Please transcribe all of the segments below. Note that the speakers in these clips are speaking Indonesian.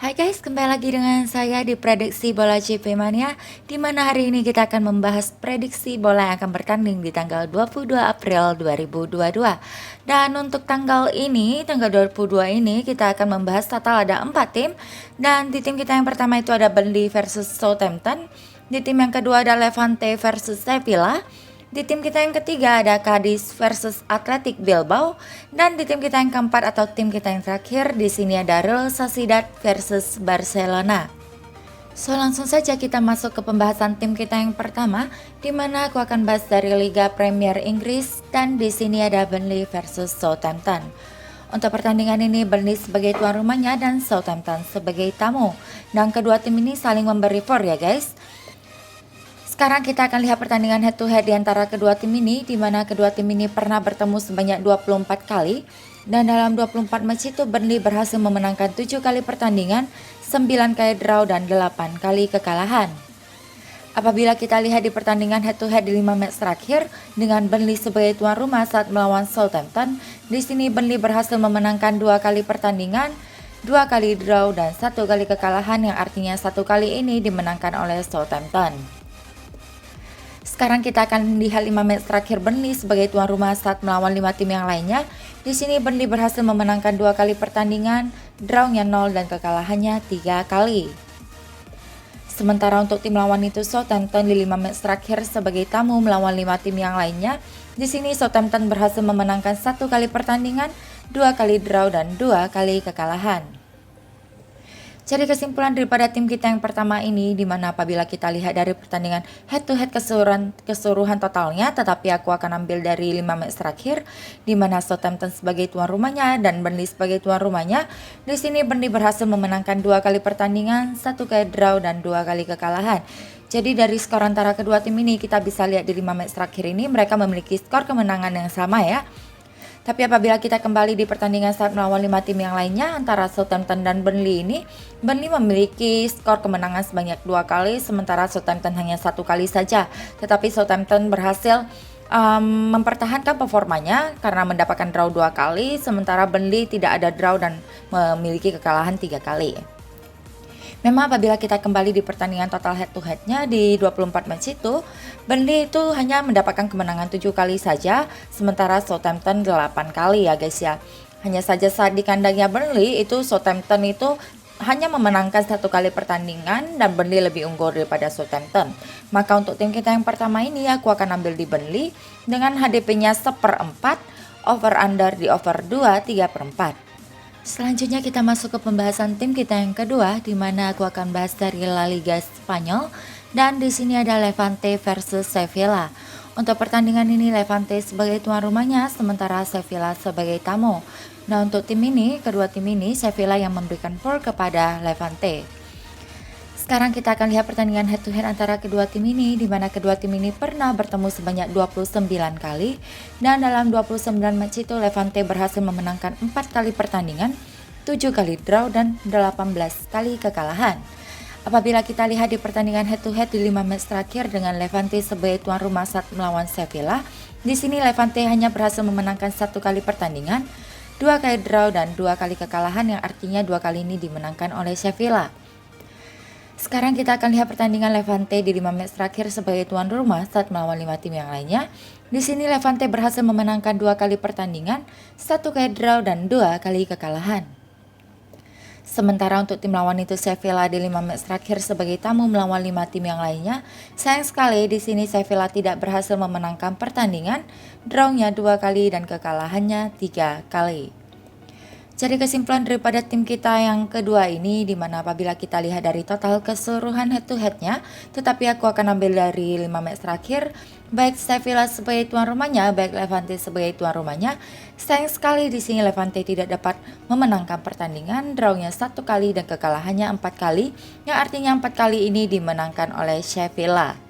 Hai guys, kembali lagi dengan saya di Prediksi Bola CP Mania, di mana hari ini kita akan membahas prediksi bola yang akan bertanding di tanggal 22 April 2022. Dan untuk tanggal 22 ini, kita akan membahas total ada 4 tim. Dan di tim kita yang pertama itu ada Burnley versus Southampton. Di tim yang kedua ada Levante versus Sevilla. Di tim kita yang ketiga ada Cadiz versus Athletic Bilbao, dan di tim kita yang keempat atau tim kita yang terakhir di sini ada Real Sociedad versus Barcelona. So langsung saja kita masuk ke pembahasan tim kita yang pertama, di mana aku akan bahas dari Liga Premier Inggris, dan di sini ada Burnley versus Southampton. Untuk pertandingan ini Burnley sebagai tuan rumahnya dan Southampton sebagai tamu, dan kedua tim ini saling memberi for ya guys. Sekarang kita akan lihat pertandingan head to head di antara kedua tim ini, di mana kedua tim ini pernah bertemu sebanyak 24 kali, dan dalam 24 match itu Burnley berhasil memenangkan 7 kali pertandingan, 9 kali draw dan 8 kali kekalahan. Apabila kita lihat di pertandingan head to head di 5 match terakhir dengan Burnley sebagai tuan rumah saat melawan Southampton, di sini Burnley berhasil memenangkan 2 kali pertandingan, 2 kali draw dan 1 kali kekalahan, yang artinya 1 kali ini dimenangkan oleh Southampton. Sekarang kita akan lihat 5 match terakhir Burnley sebagai tuan rumah saat melawan 5 tim yang lainnya. Di sini Burnley berhasil memenangkan 2 kali pertandingan, drawnya 0 dan kekalahannya 3 kali. Sementara untuk tim lawan itu Southampton di 5 match terakhir sebagai tamu melawan 5 tim yang lainnya. Di sini Southampton berhasil memenangkan 1 kali pertandingan, 2 kali draw dan 2 kali kekalahan. Jadi kesimpulan daripada tim kita yang pertama ini, dimana apabila kita lihat dari pertandingan head to head keseluruhan totalnya, tetapi aku akan ambil dari 5 match terakhir, dimana Southampton sebagai tuan rumahnya dan Burnley sebagai tuan rumahnya. Di sini Burnley berhasil memenangkan 2 kali pertandingan, 1 kali draw dan 2 kali kekalahan. Jadi dari skor antara kedua tim ini kita bisa lihat di 5 match terakhir ini mereka memiliki skor kemenangan yang sama ya. Tapi apabila kita kembali di pertandingan saat melawan 5 tim yang lainnya antara Southampton dan Burnley ini, Burnley memiliki skor kemenangan sebanyak 2 kali, sementara Southampton hanya 1 kali saja. Tetapi Southampton berhasil mempertahankan performanya karena mendapatkan draw 2 kali, sementara Burnley tidak ada draw dan memiliki kekalahan 3 kali. Memang apabila kita kembali di pertandingan total head to headnya di 24 match itu, Burnley itu hanya mendapatkan kemenangan 7 kali saja, sementara Southampton 8 kali ya guys ya. Hanya saja saat di kandangnya Burnley itu Southampton itu hanya memenangkan 1 kali pertandingan dan Burnley lebih unggul daripada Southampton. Maka untuk tim kita yang pertama ini aku akan ambil di Burnley dengan HDP-nya 1/4, over under di over 2 3/4. Selanjutnya kita masuk ke pembahasan tim kita yang kedua, di mana aku akan bahas dari La Liga Spanyol, dan di sini ada Levante versus Sevilla. Untuk pertandingan ini Levante sebagai tuan rumahnya, sementara Sevilla sebagai tamu. Nah untuk tim ini, kedua tim ini Sevilla yang memberikan for kepada Levante. Sekarang kita akan lihat pertandingan head to head antara kedua tim ini, di mana kedua tim ini pernah bertemu sebanyak 29 kali, dan dalam 29 match itu Levante berhasil memenangkan 4 kali pertandingan, 7 kali draw dan 18 kali kekalahan. Apabila kita lihat di pertandingan head to head di 5 match terakhir dengan Levante sebagai tuan rumah saat melawan Sevilla, di sini Levante hanya berhasil memenangkan 1 kali pertandingan, 2 kali draw dan 2 kali kekalahan, yang artinya 2 kali ini dimenangkan oleh Sevilla. Sekarang kita akan lihat pertandingan Levante di 5 match terakhir sebagai tuan rumah saat melawan 5 tim yang lainnya. Di sini Levante berhasil memenangkan 2 kali pertandingan, 1 kali draw dan 2 kali kekalahan. Sementara untuk tim lawan itu Sevilla di 5 match terakhir sebagai tamu melawan 5 tim yang lainnya. Sayang sekali di sini Sevilla tidak berhasil memenangkan pertandingan, drawnya 2 kali dan kekalahannya 3 kali. Jadi kesimpulan daripada tim kita yang kedua ini, dimana apabila kita lihat dari total keseluruhan head to headnya, tetapi aku akan ambil dari 5 match terakhir, baik Sevilla sebagai tuan rumahnya, baik Levante sebagai tuan rumahnya. Sayang sekali di sini Levante tidak dapat memenangkan pertandingan, drawnya 1 kali dan kekalahannya 4 kali, yang artinya 4 kali ini dimenangkan oleh Sevilla.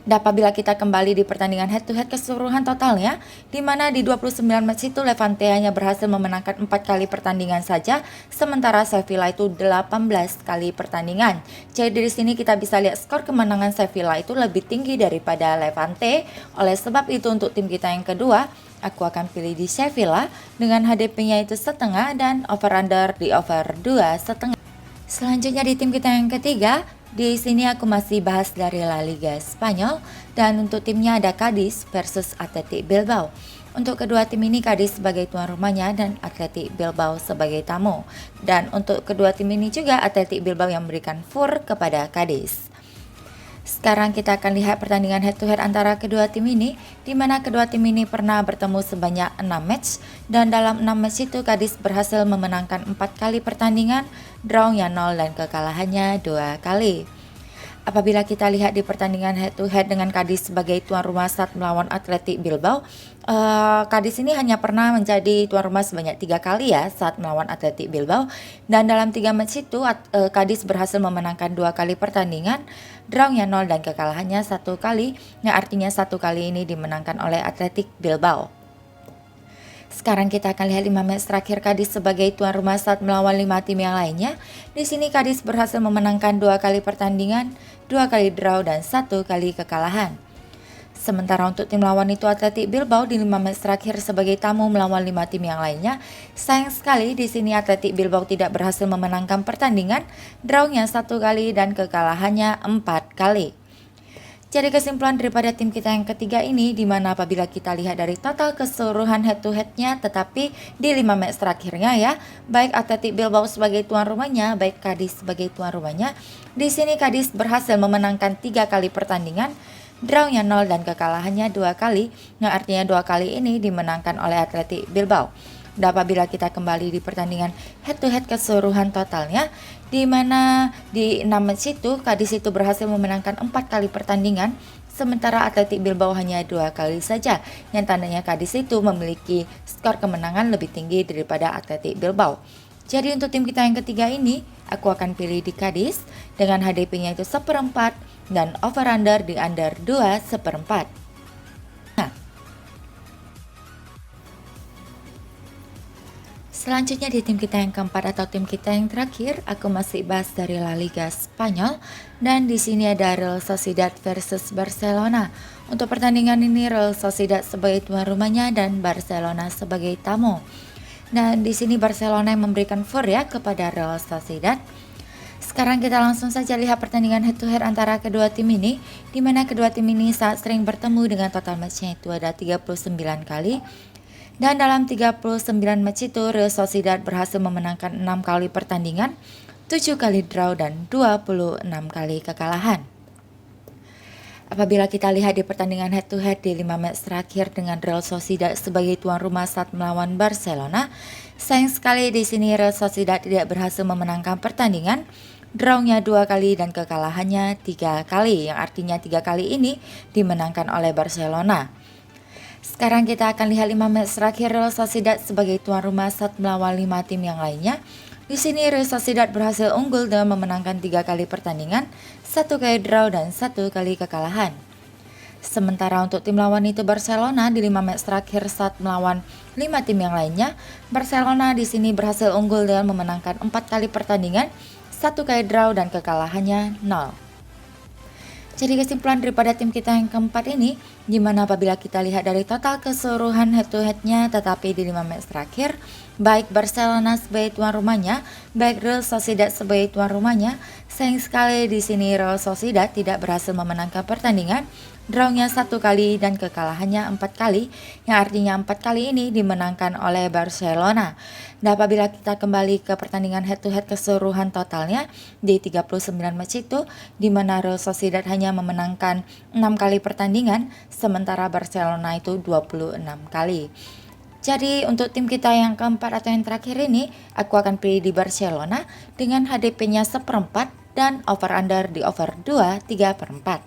Dan apabila kita kembali di pertandingan head to head keseluruhan totalnya, di mana di 29 match itu Levante hanya berhasil memenangkan 4 kali pertandingan saja, sementara Sevilla itu 18 kali pertandingan. Jadi di sini kita bisa lihat skor kemenangan Sevilla itu lebih tinggi daripada Levante. Oleh sebab itu untuk tim kita yang kedua, aku akan pilih di Sevilla dengan HDP-nya itu setengah dan over under di over 2,5. Selanjutnya di tim kita yang ketiga, di sini aku masih bahas dari La Liga Spanyol dan untuk timnya ada Cadiz versus Athletic Bilbao. Untuk kedua tim ini Cadiz sebagai tuan rumahnya dan Athletic Bilbao sebagai tamu. Dan untuk kedua tim ini juga Athletic Bilbao yang memberikan fur kepada Cadiz. Sekarang kita akan lihat pertandingan head to head antara kedua tim ini, di mana kedua tim ini pernah bertemu sebanyak 6 match, dan dalam 6 match itu Cadiz berhasil memenangkan 4 kali pertandingan, drawnya 0 dan kekalahannya 2 kali. Apabila kita lihat di pertandingan head to head dengan Cadiz sebagai tuan rumah saat melawan Athletic Bilbao, Cadiz ini hanya pernah menjadi tuan rumah sebanyak 3 kali ya saat melawan Athletic Bilbao, dan dalam 3 match itu Cadiz berhasil memenangkan 2 kali pertandingan, drawnya 0 dan kekalahannya 1 kali, yang artinya 1 kali ini dimenangkan oleh Athletic Bilbao. Sekarang kita akan lihat 5 match terakhir Cadiz sebagai tuan rumah saat melawan 5 tim yang lainnya. Di sini Cadiz berhasil memenangkan 2 kali pertandingan, 2 kali draw dan 1 kali kekalahan. Sementara untuk tim lawan itu Athletic Bilbao di 5 match terakhir sebagai tamu melawan 5 tim yang lainnya. Sayang sekali di sini Athletic Bilbao tidak berhasil memenangkan pertandingan, drawnya 1 kali dan kekalahannya 4 kali. Jadi kesimpulan daripada tim kita yang ketiga ini, dimana apabila kita lihat dari total keseluruhan head to headnya, tetapi di 5 match terakhirnya ya, baik Athletic Bilbao sebagai tuan rumahnya, baik Cadiz sebagai tuan rumahnya, di sini Cadiz berhasil memenangkan 3 kali pertandingan, drawnya 0 dan kekalahannya 2 kali, yang artinya 2 kali ini dimenangkan oleh Athletic Bilbao. Dan apabila kita kembali di pertandingan head to head keseluruhan totalnya, di mana di 6 match itu Cadiz itu berhasil memenangkan 4 kali pertandingan, sementara Athletic Bilbao hanya 2 kali saja, yang tandanya Cadiz itu memiliki skor kemenangan lebih tinggi daripada Athletic Bilbao. Jadi untuk tim kita yang ketiga ini, aku akan pilih di Cadiz dengan HDP-nya itu 1/4 dan over under di under 2/4. Selanjutnya di tim kita yang keempat atau tim kita yang terakhir, aku masih bahas dari La Liga Spanyol dan di sini ada Real Sociedad versus Barcelona. Untuk pertandingan ini Real Sociedad sebagai tuan rumahnya dan Barcelona sebagai tamu. Dan di sini Barcelona yang memberikan fur ya kepada Real Sociedad. Sekarang kita langsung saja lihat pertandingan head to head antara kedua tim ini, di mana kedua tim ini saat sering bertemu dengan total matchnya itu ada 39 kali. Dan dalam 39 match itu Real Sociedad berhasil memenangkan 6 kali pertandingan, 7 kali draw dan 26 kali kekalahan. Apabila kita lihat di pertandingan head to head di 5 match terakhir dengan Real Sociedad sebagai tuan rumah saat melawan Barcelona, sayang sekali di sini Real Sociedad tidak berhasil memenangkan pertandingan, drawnya 2 kali dan kekalahannya 3 kali, yang artinya 3 kali ini dimenangkan oleh Barcelona. Sekarang kita akan lihat 5 match terakhir Real Sociedad sebagai tuan rumah saat melawan 5 tim yang lainnya. Di sini Real Sociedad berhasil unggul dengan memenangkan 3 kali pertandingan, 1 kali draw dan 1 kali kekalahan. Sementara untuk tim lawan itu Barcelona di 5 match terakhir saat melawan 5 tim yang lainnya, Barcelona di sini berhasil unggul dengan memenangkan 4 kali pertandingan, 1 kali draw dan kekalahannya 0. Jadi kesimpulan daripada tim kita yang keempat ini, dimana apabila kita lihat dari total keseluruhan head to headnya, tetapi di 5 match terakhir, baik Barcelona sebagai tuan rumahnya, baik Real Sociedad sebagai tuan rumahnya, sayang sekali di sini Real Sociedad tidak berhasil memenangkan pertandingan, drawnya 1 kali dan kekalahannya 4 kali, yang artinya 4 kali ini dimenangkan oleh Barcelona. Dan apabila kita kembali ke pertandingan head to head keseluruhan totalnya di 39 match itu, di mana Real Sociedad hanya memenangkan 6 kali pertandingan, sementara Barcelona itu 26 kali. Jadi untuk tim kita yang keempat atau yang terakhir ini, aku akan pilih di Barcelona dengan HDP-nya 1/4 dan over under di over 2/3/4.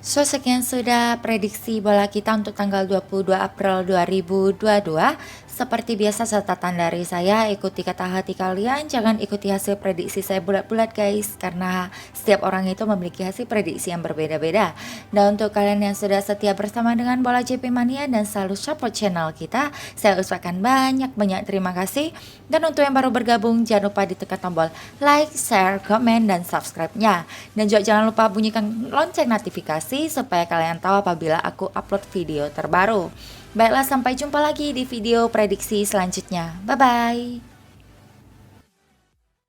So sekian sudah prediksi bola kita untuk tanggal 22 April 2022. Seperti biasa catatan dari saya, ikuti kata hati kalian, jangan ikuti hasil prediksi saya bulat-bulat guys, karena setiap orang itu memiliki hasil prediksi yang berbeda-beda. Dan untuk kalian yang sudah setia bersama dengan Bola JP Mania dan selalu support channel kita, saya ucapkan banyak-banyak terima kasih. Dan untuk yang baru bergabung, jangan lupa ditekan tombol like, share, komen, dan subscribe-nya. Dan juga jangan lupa bunyikan lonceng notifikasi supaya kalian tahu apabila aku upload video terbaru. Baiklah, sampai jumpa lagi di video prediksi selanjutnya. Bye-bye.